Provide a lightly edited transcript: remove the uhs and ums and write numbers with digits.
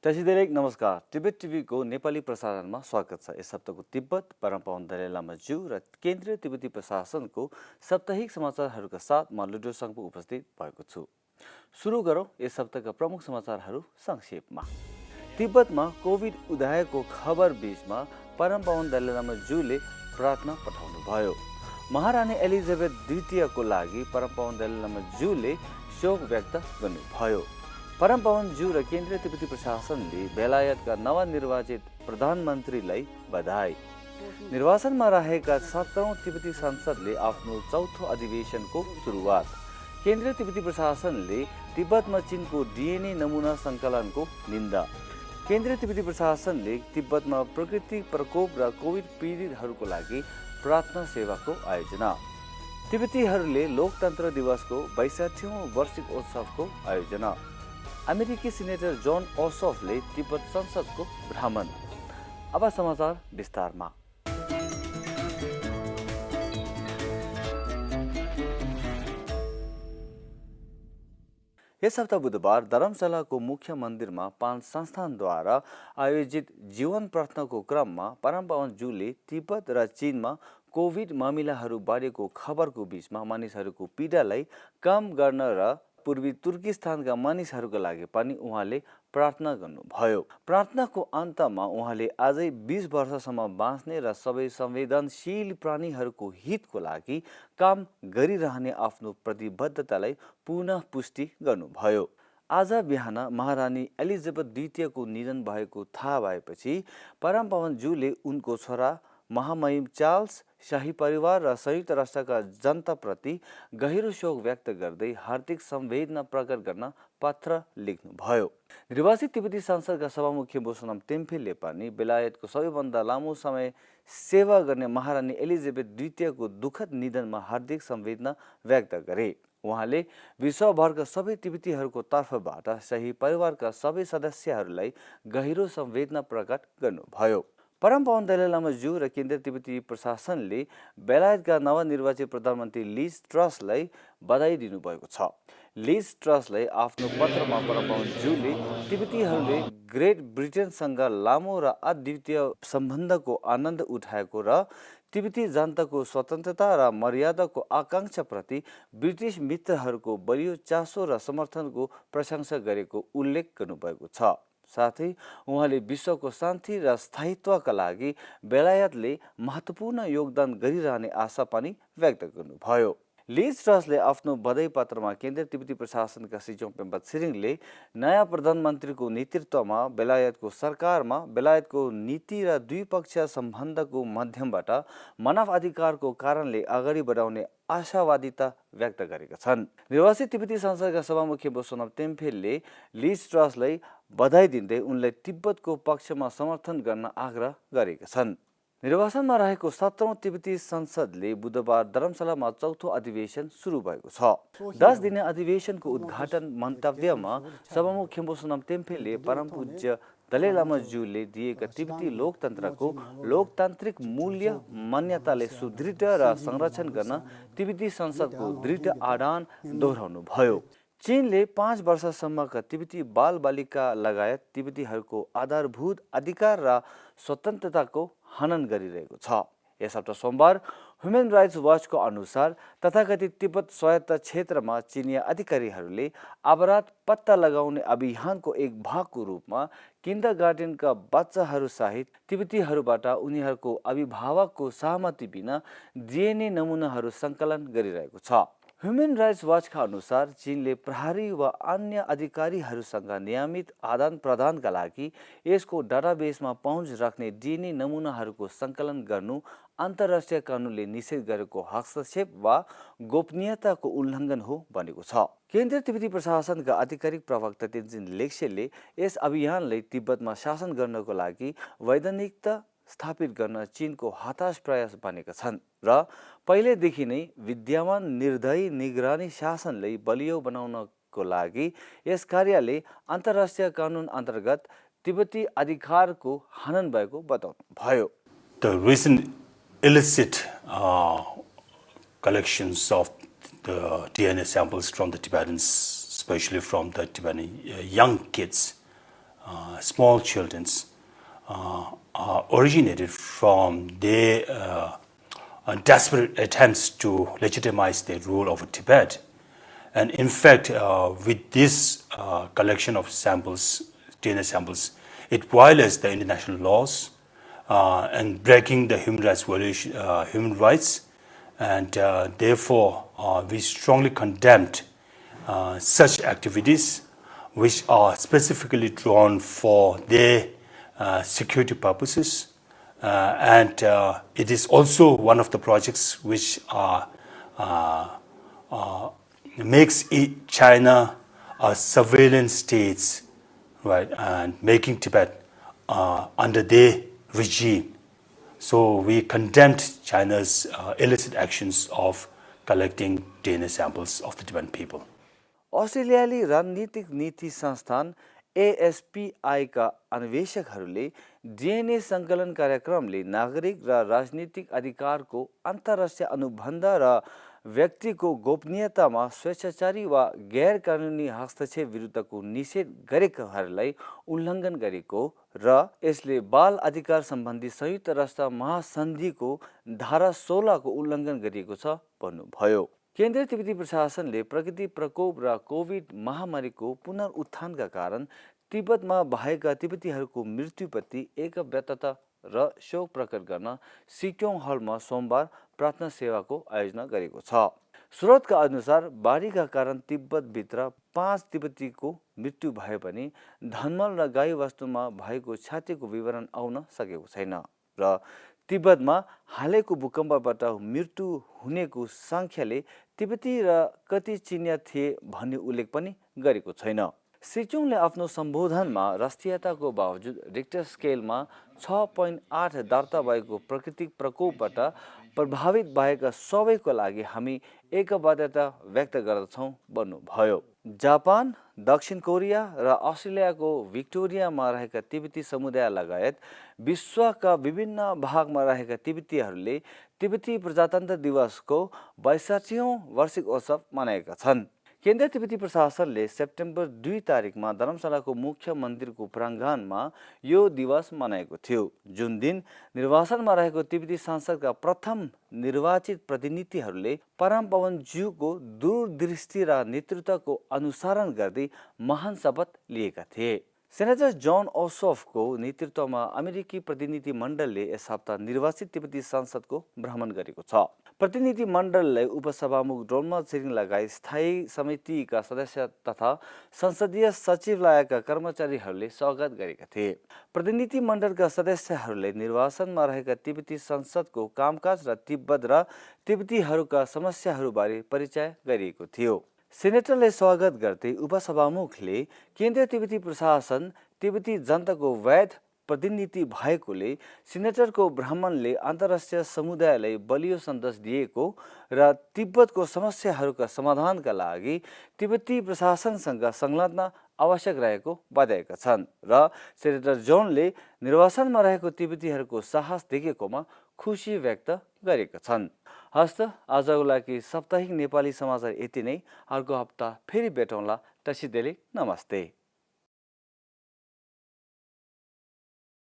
दर्शक नमस्कार तिब्बत को नेपाली प्रसारणमा स्वागत छ। यस हप्ताको तिब्बत परमपावन दलाई लामाज्यू र केन्द्रीय तिब्बती प्रशासनको साप्ताहिक समाचारहरूका साथ म लुडो सङ्घको उपस्थित भएको छु। सुरु गरौँ यस हप्ताका प्रमुख समाचारहरू संक्षेपमा। तिब्बतमा कोभिड उदाएको खबर बीचमा परमपावन दलाई लामाज्यूले प्रार्थना पठाउनु भयो। महारानी एलिजाबेथ द्वितीयको लागि परमपावन दलाई लामाज्यूले शोक व्यक्त गर्नुभयो। परमपावन ज्यू र केन्द्रीय तिब्बती प्रशासनले बेलायतका नवनिर्वाचित प्रधानमन्त्रीलाई बधाई। निर्वाचनमा रहेका 17औं तिब्बती संसदले आफ्नो चौथो अधिवेशनको सुरुवात। केन्द्रीय तिब्बती प्रशासनले तिब्बतमा चीनको DNA नमुना सङ्कलनको निन्दा। केन्द्रीय तिब्बती प्रशासनले तिब्बतमा प्रकृति प्रकोप र कोभिड पीडितहरूको लागि प्रार्थना सेवाको आयोजना। तिब्बतीहरूले लोकतन्त्र दिवसको 62औं वार्षिक उत्सवको आयोजना। अमेरिकी सिनेटर जोन ओसोफले तिब्बत संसदको भ्रमण। अब समाचार विस्तारमा। यस हप्ता बुधबार धर्मशालाको मुख्य मन्दिरमा 5 संस्थानद्वारा आयोजित जीवन प्रार्थनाको क्रममा परमपावन ज्यूले तिब्बत र चीनमा कोभिड मामिलाहरू बढेको खबरको बीचमा मानिसहरूको पीडालाई कम गर्न र पूर्वी तुर्किस्तानका मानिसहरूका लागि पनि उहाँले प्रार्थना गर्नुभयो। प्रार्थनाको अन्तमा उहाँले अझै 20 वर्षसम्म बाँच्ने र सबै संवेदनशील प्राणीहरूको हितको लागि काम गरिरहने आफ्नो प्रतिबद्धतालाई पुनः पुष्टि गर्नुभयो। आज बिहान महारानी एलिजाबेथ द्वितीयको निधन भएको थाहा भएपछि परमपावन ज्यूले उनको छोरा महामहिम चार्ल्स, शाही परिवार र संयुक्त राष्ट्रका जनताप्रति गहिरो शोक व्यक्त गर्दै हार्दिक संवेदना प्रकट गर्न पत्र लेख्नुभयो। निर्वाचित तिब्बती संसदका सभामुख बोसोनाम टेम्फेले पनि बेलायतको सबैभन्दा लामो समय सेवा गर्ने महारानी एलिजाबेथ द्वितीयको दुःखद निधनमा हार्दिक संवेदना व्यक्त गरे। उहाँले विश्वभरका सबै तिब्बतीहरूको तर्फबाट शाही परिवारका सबै सदस्यहरूलाई गहिरो संवेदना प्रकट गर्नुभयो। परमपावन दलाई लामाज्यू र केन्द्रीय तिब्बती प्रशासनले बेलायतका नवनिर्वाचित प्रधानमन्त्री लिज ट्रसलाई बधाई दिनुभएको छ। लिज ट्रसलाई आफ्नो पत्रमा परमपावन ज्यूले तिब्बतीहरूले ग्रेट ब्रिटेनसँग लामो र अद्वितीय सम्बन्धको आनन्द उठाएको र तिब्बती जनताको स्वतन्त्रता र मर्यादाको आकांक्षाप्रति ब्रिटिस मित्रहरूको बलियो चासो र समर्थनको प्रशंसा गरेको उल्लेख गर्नुभएको छ। साथै उहाँले विश्वको शान्ति र स्थायित्वका लागि बेलायतले महत्त्वपूर्ण योगदान गरिरहने आशा पनि व्यक्त गर्नुभयो। लिज ट्रसले आफ्नो बधाई पत्रमा केन्द्रीय तिब्बती प्रशासनका सिजोङ पेम्बा छिरिङले नयाँ प्रधानमन्त्रीको नेतृत्वमा बेलायतको सरकारमा बेलायतको नीति र द्विपक्षीय सम्बन्धको माध्यमबाट मानव अधिकारको कारणले अगाडि बढाउने आशावादिता व्यक्त गरेका छन्। निर्वाचित तिब्बती संसदका सभामुख बोसोनाम टेम्फेलले लिज ट्रसलाई बधाई दिँदै उनलाई तिब्बतको पक्षमा समर्थन गर्न आग्रह गरेका छन्। निर्वाचनमा रहेको 17औं तिब्बती संसदले बुधबार धर्मशालामा चौथो अधिवेशन सुरु भएको छ। 10 दिने अधिवेशनको उद्घाटन मन्तव्यमा सभामुख बोसोनाम टेम्फेले परमपूज्य दलाई लामाज्यूले दिएका तिब्बती लोकतन्त्रको लोकतान्त्रिक मूल्य मान्यताले सुदृढ र संरक्षण गर्न तिब्बती संसदको दृढ आह्वान दोहोऱ्याउनु भयो। चीनले 5 वर्षसम्मका तिब्बती बालबालिका लगायत तिब्बतीहरूको आधारभूत अधिकार र स्वतन्त्रताको हनन गरिरहेको छ। यस हप्ता सोमबार ह्युमन राइट्स वाचको अनुसार तथाकथित तिब्बत स्वायत्त क्षेत्रमा चिनिया अधिकारीहरूले अपराध पत्ता लगाउने अभियानको एक भागको रूपमा किन्डरगार्टनका बच्चाहरूसहित तिब्बतीहरूबाट उनीहरूको अभिभावकको सहमति बिना DNA नमुनाहरू सङ्कलन गरिरहेको छ। ह्युमन राइट्स वाचका अनुसार चीनले प्रहरी वा अन्य अधिकारीहरूसँग नियमित आदान प्रदानका लागि यसको डाटाबेसमा पहुँच राख्ने DNA नमुनाहरूको सङ्कलन गर्नु अन्तर्राष्ट्रिय कानुनले निषेध गरेको हस्तक्षेप वा गोपनीयताको उल्लङ्घन हो भनेको छ। केन्द्रीय तिब्बती प्रशासनका आधिकारिक प्रवक्ता तेन्जिन लेक्सेले यस अभियानलाई तिब्बतमा शासन गर्नको लागि वैधानिकता स्थापित गर्न चीनको हताश प्रयास बनेका छन् र पहिलेदेखि नै विद्यमान निर्दयी निगरानी शासनलाई बलियो बनाउनको लागि यस कार्यले अन्तर्राष्ट्रिय कानुन अन्तर्गत तिब्बती अधिकारको हनन भएको बताउनु भयो। The recent illicit collections of the DNA samples from the Tibetans, especially from the Tibetan young kids, small children are originated from their desperate attempts to legitimize their rule over Tibet. And in fact, with this collection of samples, DNA samples, it violates the international laws and breaking the human rights, and therefore we strongly condemned such activities which are specifically drawn for their security purposes. And it is also one of the projects which makes China a surveillance state, right, and making Tibet under their regime. So we condemned China's illicit actions of collecting DNA samples of the Tibetan people. अस्ट्रेलियाली रणनीतिक नीति संस्थान एएसपीआईका अन्वेषकहरूले DNA सङ्कलन कार्यक्रमले नागरिक र राजनीतिक अधिकारको अन्तर्राष्ट्रिय अनुबन्ध र व्यक्तिको गोपनीयतामा स्वेच्छाचारी वा गैर कानुनी हस्तक्षेप विरुद्धको निषेध गरेकाहरूलाई उल्लङ्घन गरेको र यसले बाल अधिकार सम्बन्धी संयुक्त राष्ट्र महासन्धिको धारा 16 को उल्लङ्घन गरिएको छ भन्नुभयो। केन्द्रीय तिब्बती प्रशासनले प्रकृति प्रकोप र कोभिड महामारीको पुनरुत्थानका कारण तिब्बतमा भएका तिब्बतीहरूको मृत्युप्रति एकव्यतता र शोक प्रकट गर्न सिक्योङ हलमा सोमबार प्रार्थना सेवाको आयोजना गरेको छ। स्रोतका अनुसार बाढीका कारण तिब्बतभित्र 5 तिब्बतीको मृत्यु भए पनि धनमल र गाईवस्तुमा भएको क्षतिको विवरण आउन सकेको छैन र तिब्बतमा हालैको भूकम्पबाट मृत्यु हुनेको सङ्ख्याले तिब्बती र कति चिनिया थिए भन्ने उल्लेख पनि गरेको छैन। सिचुङले आफ्नो सम्बोधनमा राष्ट्रियताको बावजुद रिक्टर स्केलमा 6.8 दर्ता भएको प्राकृतिक प्रकोपबाट प्रभावित भएका सबैको लागि हामी एकबद्धता व्यक्त गर्दछौँ भन्नुभयो। जापान, दक्षिण कोरिया र अस्ट्रेलियाको भिक्टोरियामा रहेका तिब्बती समुदाय लगायत विश्वका विभिन्न भागमा रहेका तिब्बतीहरूले तिब्बती प्रजातन्त्र दिवसको 62औं वार्षिक उत्सव मनाएका छन्। केन्द्रीय तिब्बती प्रशासनले सेप्टेम्बर 2 तारिकमा धर्मशालाको मुख्य मन्दिरको प्राङ्गणमा यो दिवस मनाएको थियो, जुन दिन निर्वासनमा रहेको तिब्बती संसदका प्रथम निर्वाचित प्रतिनिधिहरूले परमपवनज्यूको दूरदृष्टि र नेतृत्वको अनुसरण गर्दै महान शपथ लिएका थिए। सेनेटर जोन ओसोफको नेतृत्वमा अमेरिकी प्रतिनिधि मण्डलले यस हप्ता निर्वाचित तिब्बती संसदको भ्रमण गरेको छ। प्रतिनिधि मण्डललाई उपसभामुख डोल्मा छिरिङ लगायत स्थायी समितिका सदस्य तथा संसदीय सचिवालयका कर्मचारीहरूले स्वागत गरेका थिए। प्रतिनिधि मण्डलका सदस्यहरूले निर्वासनमा रहेका तिब्बती संसदको कामकाज र तिब्बतीहरूका समस्याहरूबारे परिचय गरिएको थियो। सेनेटरले स्वागत गर्दै उपसभामुखले केन्द्रीय तिब्बती प्रशासन तिब्बती जनताको वैध प्रतिनिधि भएकोले सेनेटरको भ्रमणले अन्तर्राष्ट्रिय समुदायलाई बलियो सन्देश दिएको र तिब्बतको समस्याहरूका समाधानका लागि तिब्बती प्रशासनसँग संलग्न आवश्यक रहेको बताएका छन् र सेनेटर जोनले निर्वासनमा रहेको तिब्बतीहरूको साहस देखेकोमा खुसी व्यक्त गरेका छन्। हस्त आजको लागि साप्ताहिक नेपाली समाचार यति नै। अर्को हप्ता फेरि भेटौँला। तसिदेले नमस्ते।